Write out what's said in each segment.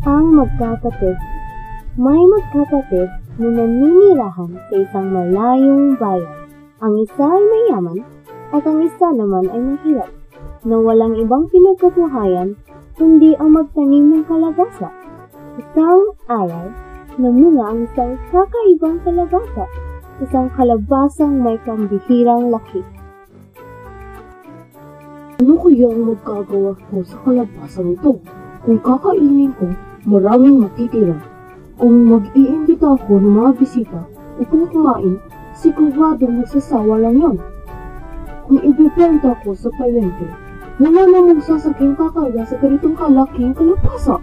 Ang magkapatid. May magkapatid na naninirahan sa isang malayong bayan. Ang isa ay mayaman at ang isa naman ay mahirap, na walang ibang pinagkabuhayan kundi ang magtanim ng kalabasa. Isang araw, namunga ang isang kakaibang kalabasa, isang kalabasang may pambihirang laki. Ano kaya ang magkagawa ko sa kalabasang ito? Kung kakainin ko, maraming matitira. Kung mag-iimbita ako ng mga bisita upang kumain, sigurado magsasawa lang yan. Kung ibibenta ko sa palengke, wala namang sasaking kakaya sa ganitong kalaking kalabasa.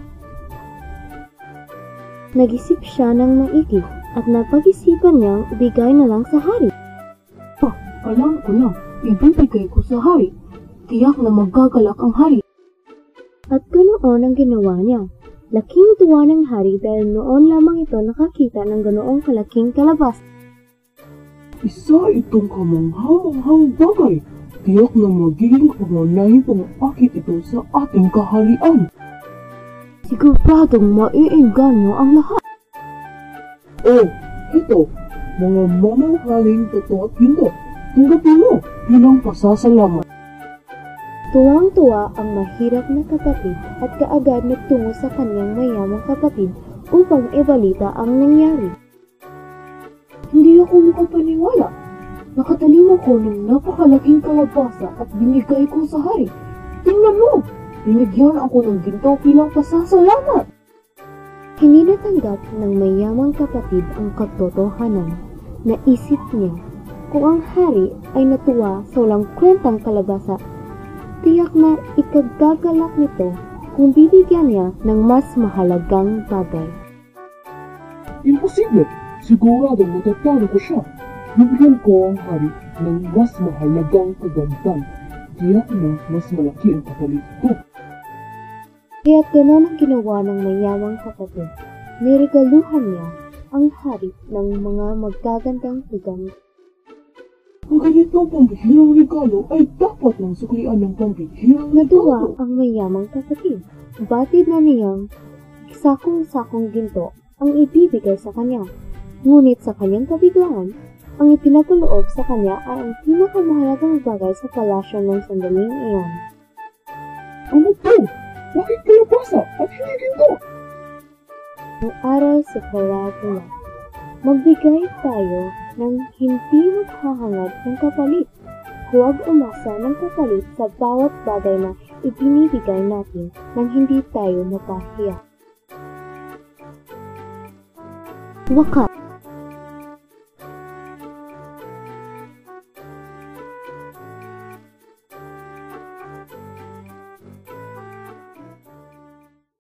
Nag-isip siya ng maigi at napag-isipan niyang ibigay na lang sa hari. Alam ko na, ibibigay ko sa hari. Tiyak na magagalak ang hari. At ganoon ang ginawa niya. Laking tuwa ng hari dahil noon lamang ito nakakita ng ganoong kalaking kalabasa. Isa itong kamangha-manghang bagay. Tiyak na magiging pangunahing pang-akit ito sa ating kaharian. Siguradong maiinganyo ang lahat. Oh, ito, mga mamanghaling totoo at hindi. Tanggapin mo bilang pasasalamat. Tuwang-tuwa ang mahirap na kapatid at kaagad nagtungo sa kanyang mayamang kapatid upang ibalita ang nangyari. Hindi ako makapaniwala. Nakatanim ako ng napakalaking kalabasa at binigay ko sa hari. Tingnan mo, binigyan ako ng ginto bilang pasasalamat. Hindi natanggap ng mayamang kapatid ang katotohanan. Naisip niya, kung ang hari ay natuwa sa walang kwentang kalabasa, tiyak na ikagagalak nito kung bibigyan niya ng mas mahalagang bagay. Imposible! Siguradong matatalo ko siya. Bibigyan ko ang hari ng mas mahalagang kagandahan. Tiyak na mas malaki ang kapalit ko. Kaya't ganon ang ginawa ng mayamang kapatid. Niregaluhan niya ang hari ng mga magagandang gamit. Ang ganitong pambihirang regalo ay dapat ng suklian ng pambihirang Natuwa ang mayamang kapatid. Batid na niyang sakong-sakong ginto ang ibibigay sa kanya. Ngunit sa kanyang kabiglaan, ang ipinagkaloob sa kanya ay ang pinakamahalagang bagay sa palasyo ng sandaling iyon. Ano to? Bakit kalabasa at hindi ginto? Ang aral sa paratula. Magbigay tayo ng hindi maghahangad ng kapalit. Huwag umasa ng kapalit sa bawat bagay na ibinibigay natin nang hindi tayo mapahiya. Wakas.